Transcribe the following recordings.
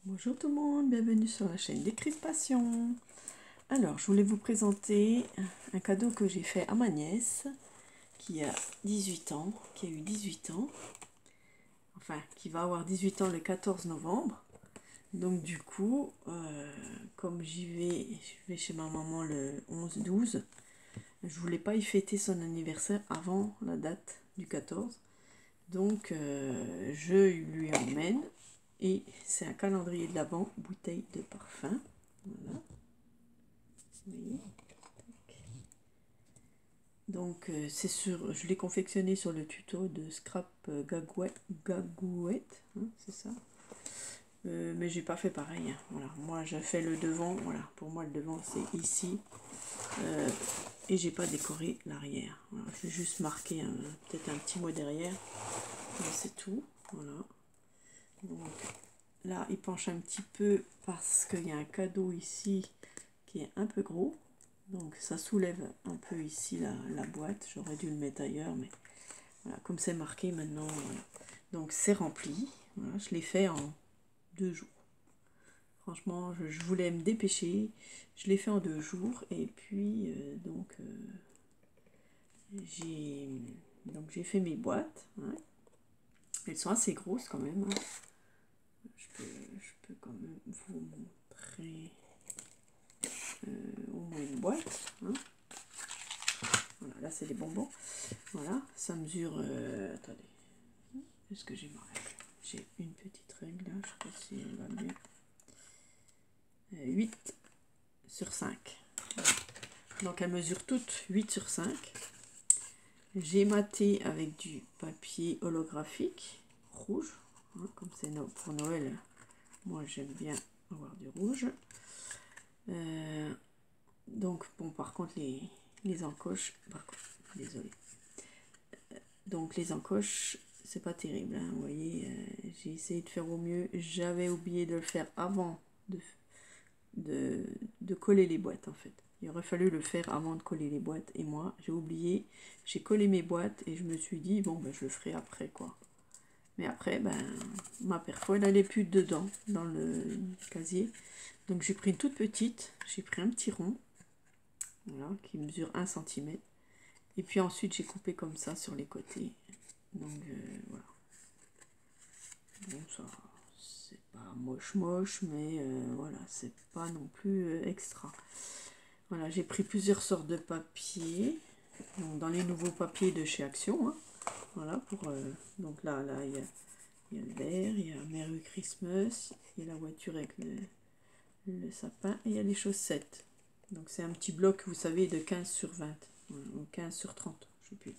Bonjour tout le monde, bienvenue sur la chaîne Décrispation. Alors, je voulais vous présenter un cadeau que j'ai fait à ma nièce qui a 18 ans, qui a eu 18 ans, enfin qui va avoir 18 ans le 14 novembre. Donc du coup, comme je vais chez ma maman le 11-12, je voulais pas y fêter son anniversaire avant la date du 14. Donc je lui emmène et c'est un calendrier de l'Avent, bouteille de parfum. Voilà. Vous voyez. Donc je l'ai confectionné sur le tuto de Scrap Gagouette, hein, c'est ça. Mais j'ai pas fait pareil. Hein. Voilà, moi j'ai fait le devant. Voilà, pour moi le devant c'est ici. Et j'ai pas décoré l'arrière. Voilà, j'ai juste marqué peut-être un petit mot derrière. C'est tout. Voilà. Donc là, il penche un petit peu parce qu'il y a un cadeau ici qui est un peu gros. Donc ça soulève un peu ici la boîte. J'aurais dû le mettre ailleurs, mais voilà, comme c'est marqué maintenant. Voilà. Donc c'est rempli. Voilà, je l'ai fait en 2 jours. Franchement, je voulais me dépêcher. Je l'ai fait en 2 jours. Et puis, j'ai fait mes boîtes. Hein. Elles sont assez grosses quand même. Hein. Je peux quand même vous montrer au moins une boîte. Hein. Voilà, là c'est des bonbons. Voilà, ça mesure. Attendez, est-ce que j'ai marqué? J'ai une petite règle là, je sais pas si elle va bien. 8 sur 5. Donc elles mesurent toutes 8 sur 5. J'ai maté avec du papier holographique rouge. Hein, comme c'est pour Noël, moi j'aime bien avoir du rouge. Donc bon, par contre les encoches, désolé. Donc les encoches, c'est pas terrible, hein, vous voyez, j'ai essayé de faire au mieux. J'avais oublié de le faire avant de coller les boîtes en fait. Il aurait fallu le faire avant de coller les boîtes et moi j'ai oublié, j'ai collé mes boîtes et je me suis dit bon ben je le ferai après quoi. Mais après ben ma perfo elle n'allait plus dedans dans le casier. Donc j'ai pris une toute petite, j'ai pris un petit rond, voilà, qui mesure 1 cm. Et puis ensuite j'ai coupé comme ça sur les côtés. Donc voilà. Bon ça c'est pas moche mais voilà, c'est pas non plus extra. Voilà, j'ai pris plusieurs sortes de papiers. Donc dans les nouveaux papiers de chez Action. Hein. Voilà pour donc là il y a le vert, il y a Merry Christmas, il y a la voiture avec le sapin et il y a les chaussettes. Donc c'est un petit bloc, vous savez, de 15 sur 20 ou 15 sur 30, je sais plus.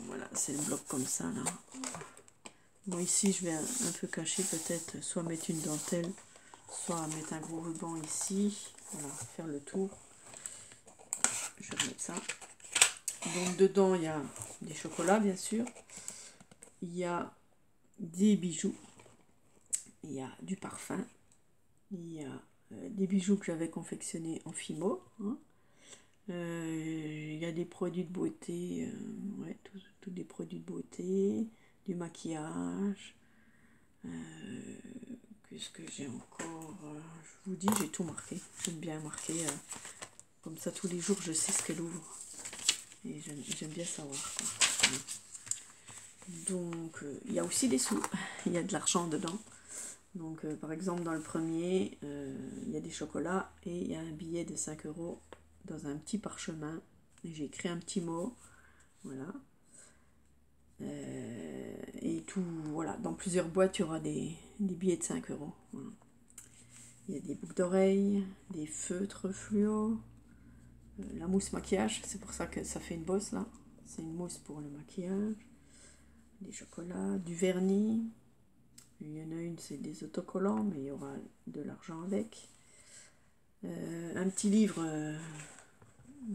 Voilà, c'est le bloc comme ça là. Moi ici je vais un peu cacher, peut-être soit mettre une dentelle, soit mettre un gros ruban ici. Voilà, faire le tour. Je vais remettre ça. Donc dedans il y a des chocolats bien sûr. Il y a des bijoux. Il y a du parfum. Il y a des bijoux que j'avais confectionnés en Fimo. Hein. Il y a des produits de beauté, ouais, tous des produits de beauté, du maquillage. Qu'est-ce que j'ai encore? Je vous dis, j'ai tout marqué. J'aime bien marquer. Comme ça, tous les jours, je sais ce qu'elle ouvre. Et j'aime bien savoir. Quoi. Donc, il y a aussi des sous. Il y a de l'argent dedans. Donc, par exemple, dans le premier, il y a des chocolats et il y a un billet de 5 € dans un petit parchemin. J'ai écrit un petit mot. Voilà. Et tout, voilà. Dans plusieurs boîtes, il y aura des billets de 5 €. Voilà. Il y a des boucles d'oreilles, des feutres fluo, la mousse maquillage, c'est pour ça que ça fait une bosse là. C'est une mousse pour le maquillage. Des chocolats, du vernis. Il y en a une, c'est des autocollants, mais il y aura de l'argent avec. Un petit livre,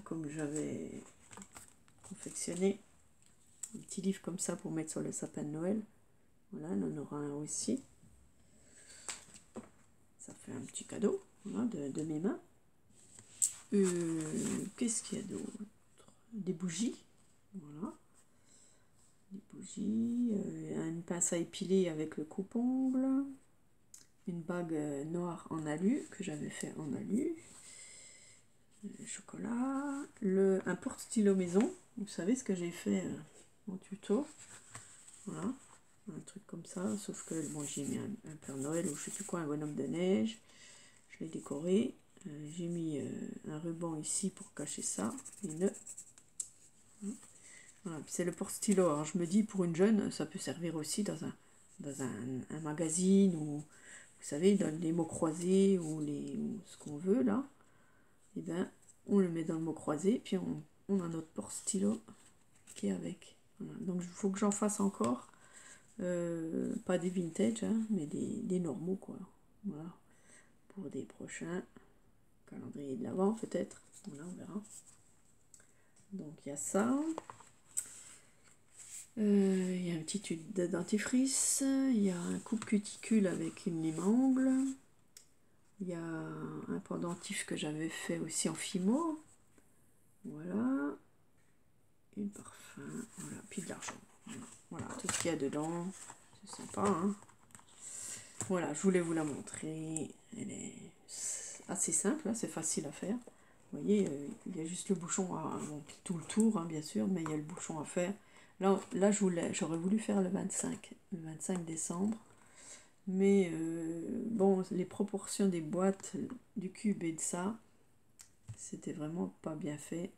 comme j'avais confectionné. Un petit livre comme ça pour mettre sur le sapin de Noël. Voilà, on en aura un aussi. Ça fait un petit cadeau, voilà, de mes mains. Qu'est-ce qu'il y a d'autre? Des bougies. Voilà. des bougies, une pince à épiler avec le coupe-ongle, une bague noire en alu que j'avais fait en alu, le chocolat, un porte-stylo maison. Vous savez ce que j'ai fait en tuto. Voilà, un truc comme ça, sauf que bon, j'ai mis un Père Noël ou je sais plus quoi, un bonhomme de neige. Je l'ai décoré. J'ai mis un ruban ici pour cacher ça, les nœuds. Voilà, c'est le porte-stylo. Alors je me dis, pour une jeune, ça peut servir aussi dans un magazine ou, vous savez, dans les mots croisés ou ce qu'on veut là. Et bien, on le met dans le mot croisé, puis on a notre porte-stylo qui est avec. Voilà. Donc il faut que j'en fasse encore. Pas des vintage, hein, mais des normaux quoi. Voilà. Pour des prochains calendriers de l'Avent peut-être. Voilà, on verra. Donc il y a ça. Il y a un petit tube de dentifrice. Il y a un coupe cuticule avec une lime à ongles. Il y a un pendentif que j'avais fait aussi en fimo. Voilà. Et le parfum. Voilà. Puis de l'argent. Voilà. Tout ce qu'il y a dedans. C'est sympa, hein. Voilà, je voulais vous la montrer. Elle est assez simple, hein, c'est facile à faire. Vous voyez, il y a juste le bouchon, bon, tout le tour, hein, bien sûr, mais il y a le bouchon à faire. Là j'aurais voulu faire le 25 décembre. Mais bon, les proportions des boîtes, du cube et de ça, c'était vraiment pas bien fait.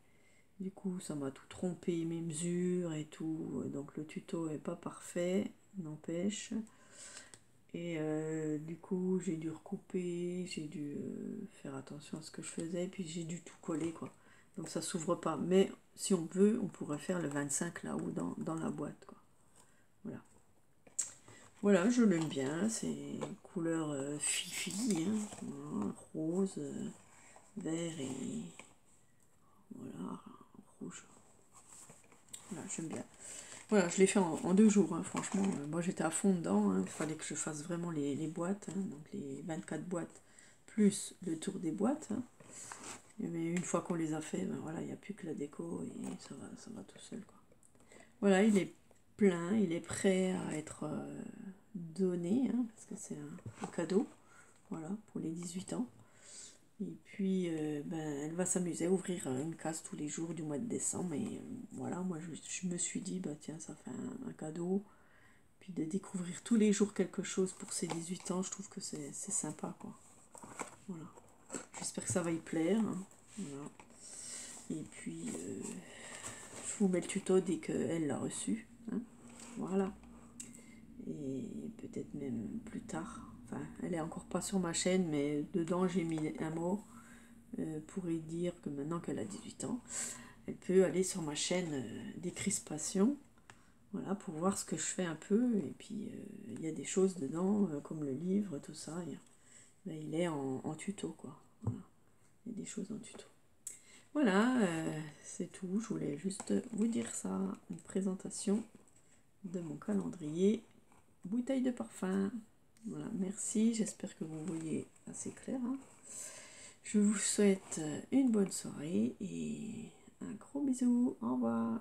Du coup, ça m'a tout trompé, mes mesures et tout. Donc le tuto est pas parfait, n'empêche. Et du coup, j'ai dû recouper, j'ai dû faire attention à ce que je faisais, puis j'ai dû tout coller, quoi. Donc ça s'ouvre pas. Mais si on veut, on pourrait faire le 25 là-haut dans la boîte, quoi. Voilà. Voilà, je l'aime bien. C'est couleur fifi, hein. Voilà, rose, vert et voilà, rouge. Voilà, j'aime bien. Voilà, je l'ai fait en 2 jours, hein, franchement. Moi, j'étais à fond dedans. Il fallait que je fasse vraiment les boîtes, hein, donc les 24 boîtes, plus le tour des boîtes. Hein. Mais une fois qu'on les a fait, ben voilà, il n'y a plus que la déco et ça va tout seul, quoi. Voilà, il est plein, il est prêt à être donné, hein, parce que c'est un cadeau, voilà, pour les 18 ans. Et puis, ben, elle va s'amuser à ouvrir une case tous les jours du mois de décembre. Et voilà, moi, je me suis dit, bah tiens, ça fait un cadeau. Puis de découvrir tous les jours quelque chose pour ses 18 ans, je trouve que c'est sympa, quoi. Voilà. J'espère que ça va y plaire. Hein. Voilà. Et puis, je vous mets le tuto dès qu'elle l'a reçu. Hein. Voilà. Et peut-être même plus tard. Enfin, elle est encore pas sur ma chaîne, mais dedans, j'ai mis un mot pour lui dire que maintenant qu'elle a 18 ans, elle peut aller sur ma chaîne des crispations. Voilà, pour voir ce que je fais un peu. Et puis, il y a des choses dedans, comme le livre, tout ça. Il est en tuto, quoi. Voilà. Il y a des choses en tuto. Voilà, c'est tout. Je voulais juste vous dire ça. Une présentation de mon calendrier. Bouteille de parfum. Voilà, merci. J'espère que vous voyez assez clair. Hein. Je vous souhaite une bonne soirée et un gros bisou. Au revoir.